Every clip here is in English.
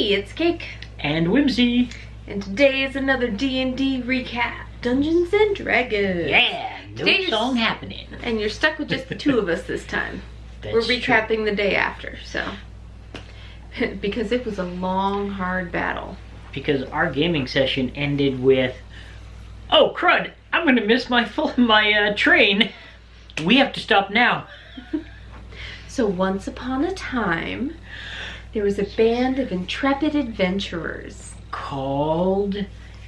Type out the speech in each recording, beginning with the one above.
Hey, it's Cake. And Whimsy. And today is another D&D Recap, Dungeons and Dragons. Yeah, no song happening. And you're stuck with just the two of us this time. That's We're recapping true. the day after, so. Because it was a long, hard battle. Because our gaming session ended with, oh crud, I'm gonna miss my train. We have to stop now. So once upon a time, there was a band of intrepid adventurers. Called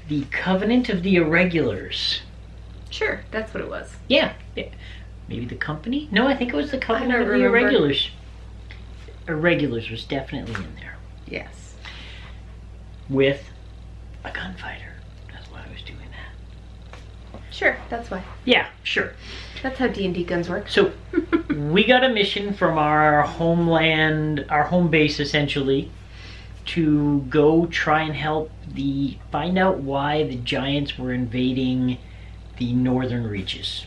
the Covenant of the Irregulars. Sure, that's what it was. Yeah. Maybe the company? No, I think it was the Covenant of the remember. Irregulars. Irregulars was definitely in there. Yes. With a gunfighter. That's why I was doing that. Sure, that's why. Yeah, sure. That's how D&D guns work. So, we got a mission from our homeland, our home base essentially, to go try and find out why the giants were invading the northern reaches.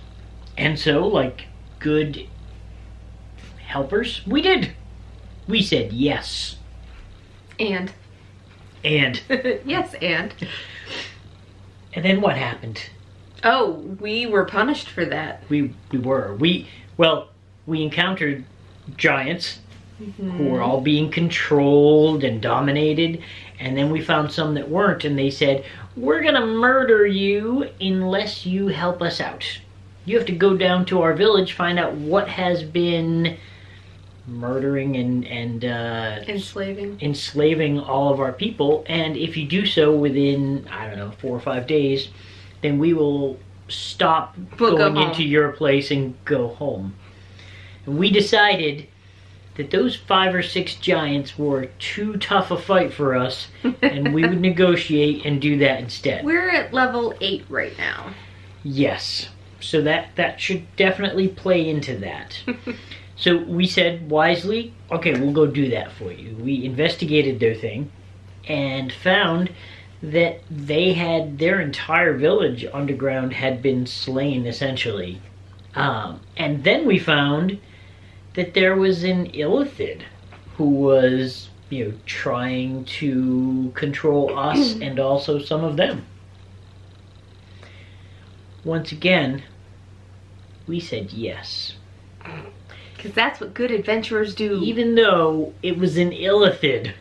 And so, like good helpers, we did. We said yes. And. Yes, and. And then what happened? Oh, we were punished for that. We encountered giants who were all being controlled and dominated, and then we found some that weren't, and they said, we're gonna murder you unless you help us out. You have to go down to our village, find out what has been murdering and enslaving all of our people, and if you do so within, I don't know, 4 or 5 days, then we will stop going into your place and go home. And we decided that those 5 or 6 giants were too tough a fight for us, and we would negotiate and do that instead. We're at level 8 right now. Yes. So that should definitely play into that. So we said wisely, okay, we'll go do that for you. We investigated their thing and found that they had their entire village underground had been slain essentially. And then we found that there was an illithid who was, trying to control us and also some of them. Once again, we said yes. Because that's what good adventurers do. Even though it was an illithid.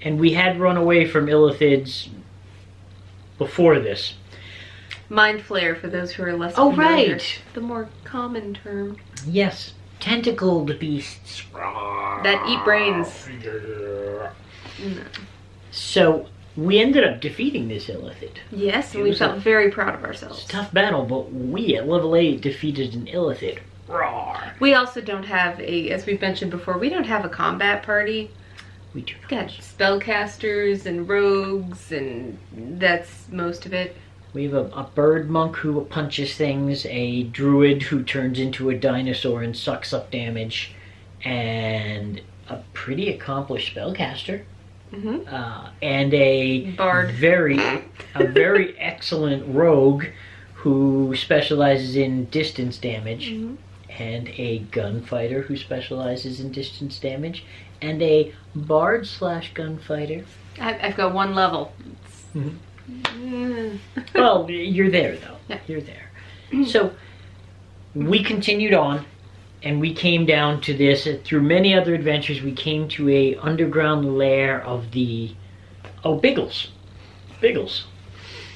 And we had run away from illithids before this. Mind flare, for those who are less familiar. familiar. Oh, right. The more common term. Yes. Tentacled beasts. That eat brains. No. So, we ended up defeating this illithid. Yes, and we felt very proud of ourselves. It's a tough battle, but we at level 8 defeated an illithid. Roar. We also don't have as we've mentioned before, we don't have a combat party. We do not. Got spellcasters and rogues, and that's most of it. We have a bird monk who punches things, a druid who turns into a dinosaur and sucks up damage, and a pretty accomplished spellcaster. And a bard, very excellent rogue who specializes in distance damage, and a gunfighter who specializes in distance damage, and a bard / gunfighter. I've got 1 level. Well, you're there though. Yeah. You're there. So we continued on, and we came down to this. Through many other adventures, we came to a underground lair of the Biggles. Biggles.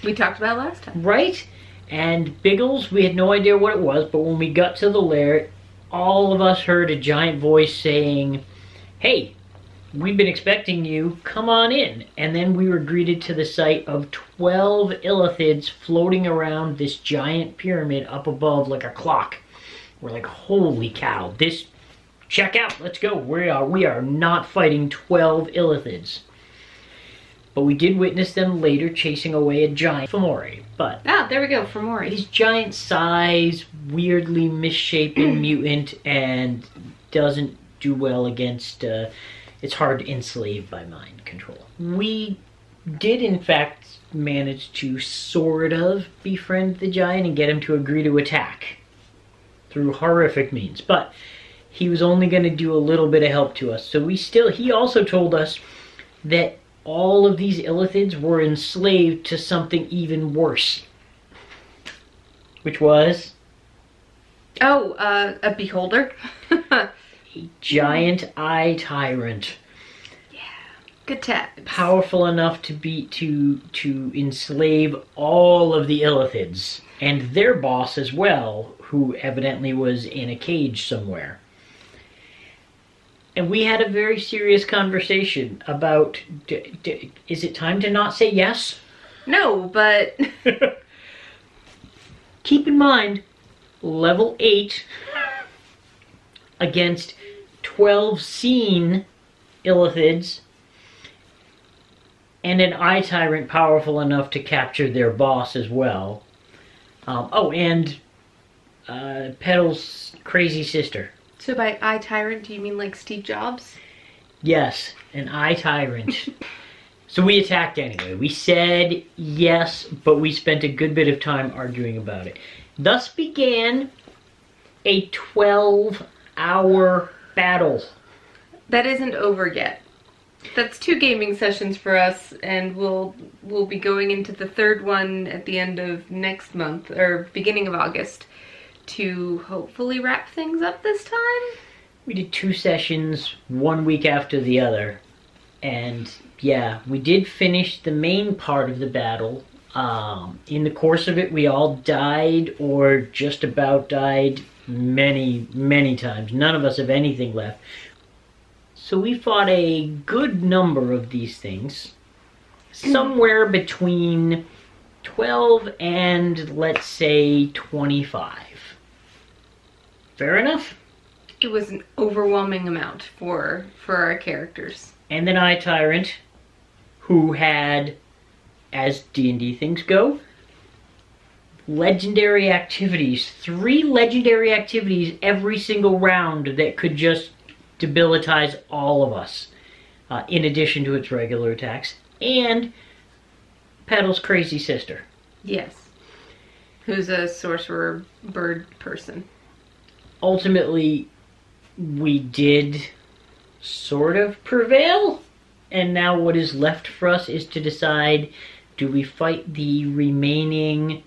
We talked about last time. Right? And Biggles, we had no idea what it was, but when we got to the lair, all of us heard a giant voice saying, hey, we've been expecting you, come on in. And then we were greeted to the sight of 12 illithids floating around this giant pyramid up above like a clock. We're like, holy cow, check out, let's go. We are not fighting 12 illithids. But we did witness them later chasing away a giant Fomori. But there we go, Fomori. He's giant size, weirdly misshapen mutant, and doesn't do well against, it's hard to enslave by mind control. We did in fact manage to sort of befriend the giant and get him to agree to attack through horrific means. But he was only going to do a little bit of help to us. So he also told us that all of these illithids were enslaved to something even worse. Which was... Oh, a beholder? a giant eye tyrant. Good tap. Powerful enough to enslave all of the illithids. And their boss as well, who evidently was in a cage somewhere. And we had a very serious conversation about, is it time to not say yes? No, but... Keep in mind, level 8 against 12 seen illithids and an eye tyrant powerful enough to capture their boss as well. And Petal's crazy sister. So by eye tyrant, do you mean like Steve Jobs? Yes, an eye tyrant. So we attacked anyway. We said yes, but we spent a good bit of time arguing about it. Thus began a 12-hour battle. That isn't over yet. That's 2 gaming sessions for us, and we'll be going into the 3rd one at the end of next month, or beginning of August, to hopefully wrap things up this time. We did 2 sessions, 1 week after the other, and yeah, we did finish the main part of the battle. In the course of it, we all died, or just about died, many, many times. None of us have anything left. So we fought a good number of these things. Somewhere between 12 and, let's say, 25. Fair enough? It was an overwhelming amount for our characters. And then Eye Tyrant, who had, as D&D things go, legendary activities. 3 legendary activities every single round that could just debilitize all of us, in addition to its regular attacks, and Petal's crazy sister. Yes. Who's a sorcerer bird person. Ultimately, we did sort of prevail, and now what is left for us is to decide, do we fight the remaining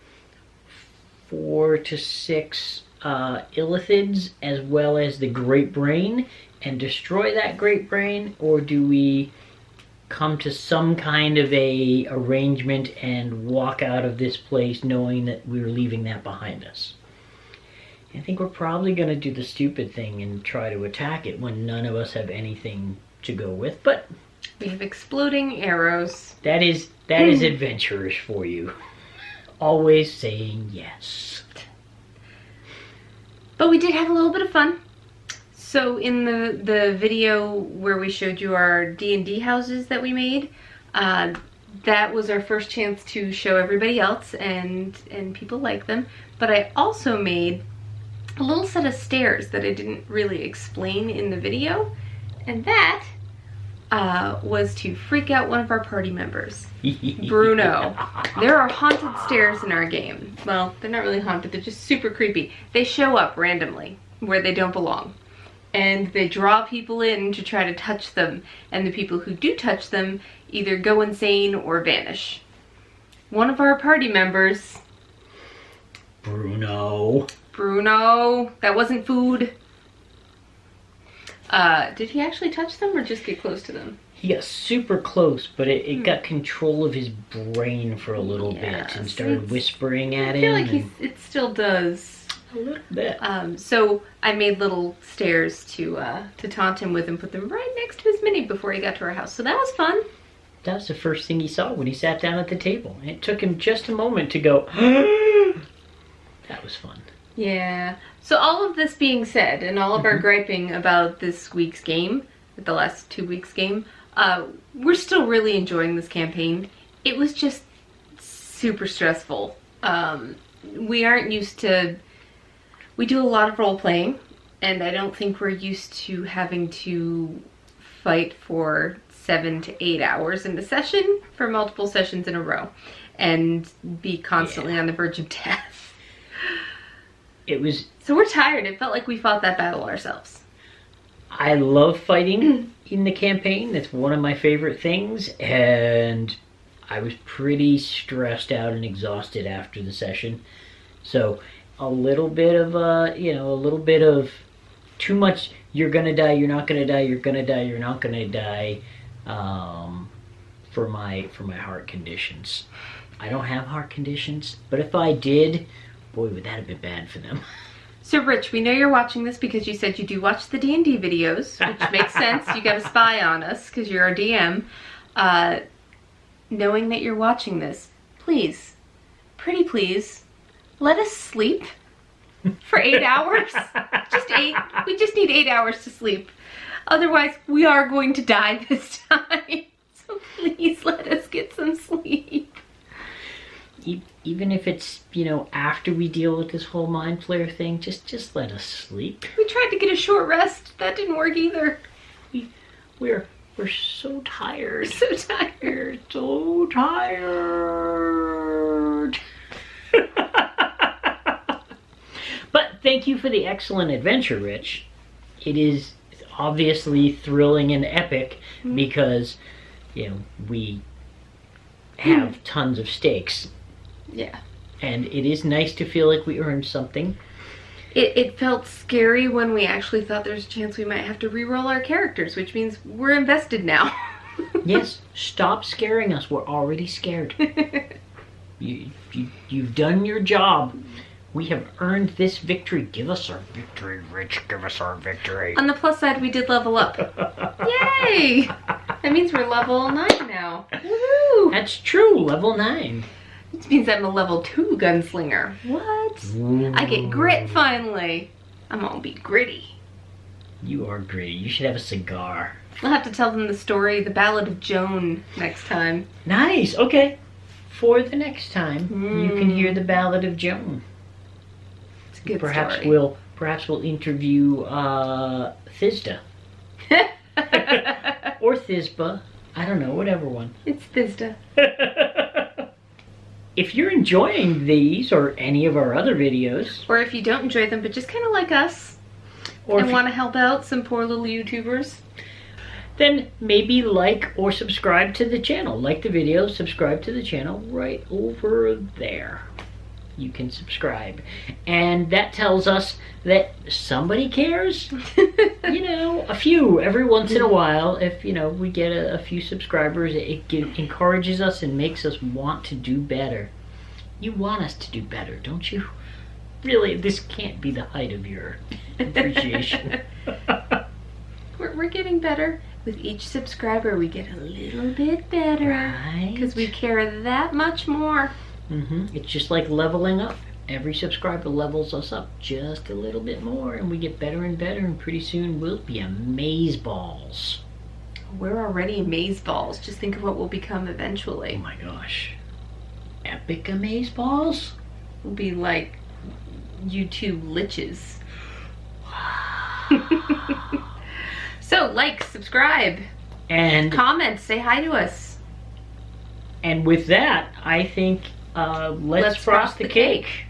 4 to 6 illithids as well as the Great Brain and destroy that Great Brain, or do we come to some kind of a arrangement and walk out of this place knowing that we're leaving that behind us? I think we're probably going to do the stupid thing and try to attack it when none of us have anything to go with, but we have exploding arrows. That is adventurers for you. Always saying yes. But we did have a little bit of fun. So in the video where we showed you our D&D houses that we made, that was our first chance to show everybody else, and people like them. But I also made a little set of stairs that I didn't really explain in the video, and that was to freak out one of our party members, Bruno. There are haunted stairs in our game. Well, they're not really haunted, they're just super creepy. They show up randomly where they don't belong, and they draw people in to try to touch them, and the people who do touch them either go insane or vanish. One of our party members... Bruno, that wasn't food. Did he actually touch them or just get close to them? He got super close, but it got control of his brain for a little bit and started whispering at him. I feel like it still does. A little bit. So I made little stairs to taunt him with and put them right next to his mini before he got to our house. So that was fun. That was the first thing he saw when he sat down at the table. It took him just a moment to go, that was fun. Yeah. So all of this being said, and all of our griping about this week's game, the last 2 weeks' game, we're still really enjoying this campaign. It was just super stressful. We aren't used to... We do a lot of role-playing, and I don't think we're used to having to fight for 7 to 8 hours in a session for multiple sessions in a row, and be constantly on the verge of death. It was... So we're tired. It felt like we fought that battle ourselves. I love fighting in the campaign. That's one of my favorite things, and I was pretty stressed out and exhausted after the session. So a little bit of a little bit of too much. You're gonna die. You're not gonna die. You're gonna die. You're not gonna die. For my heart conditions. I don't have heart conditions, but if I did, boy, would that have been bad for them. So, Rich, we know you're watching this because you said you do watch the D&D videos, which makes sense. You got to spy on us because you're our DM. Knowing that you're watching this, please, pretty please, let us sleep for 8 hours. Just 8. We just need 8 hours to sleep. Otherwise, we are going to die this time. So please let us get some sleep. Even if it's, after we deal with this whole mind flayer thing, just let us sleep. We tried to get a short rest. That didn't work either. We're so tired. We're so tired. We're so tired. But thank you for the excellent adventure, Rich. It is obviously thrilling and epic because, we have tons of stakes. Yeah. And it is nice to feel like we earned something. It felt scary when we actually thought there's a chance we might have to re-roll our characters, which means we're invested now. Yes, stop scaring us. We're already scared. You've done your job. We have earned this victory. Give us our victory, Rich. Give us our victory. On the plus side, we did level up. Yay! That means we're level 9 now. Woohoo! That's true, level 9. Which means I'm a level 2 gunslinger. What? Ooh. I get grit finally. I'm gonna be gritty. You are gritty. You should have a cigar. I'll have to tell them the story, the Ballad of Joan, next time. Nice. Okay. For the next time, you can hear the Ballad of Joan. It's a good Perhaps story. we'll interview Thizda. Or Thizba. I don't know, whatever one. It's Thizda. If you're enjoying these or any of our other videos, Or if you don't enjoy them, but just kind of like us, or and if want to help out some poor little YouTubers, then maybe like or subscribe to the channel. Like the video, subscribe to the channel right over there. You can subscribe. And that tells us that somebody cares. A few every once in a while. If, we get a few subscribers, it encourages us and makes us want to do better. You want us to do better, don't you? Really, this can't be the height of your appreciation. we're getting better. With each subscriber, we get a little bit better. Right. Because we care that much more. It's just like leveling up. Every subscriber levels us up just a little bit more, and we get better and better, and pretty soon we'll be amazeballs. We're already amazeballs. Just think of what we'll become Oh eventually. my gosh. Epic amazeballs? We'll be like YouTube liches. So, like, subscribe, And comment, say hi to us. with that, I think let's frost the cake.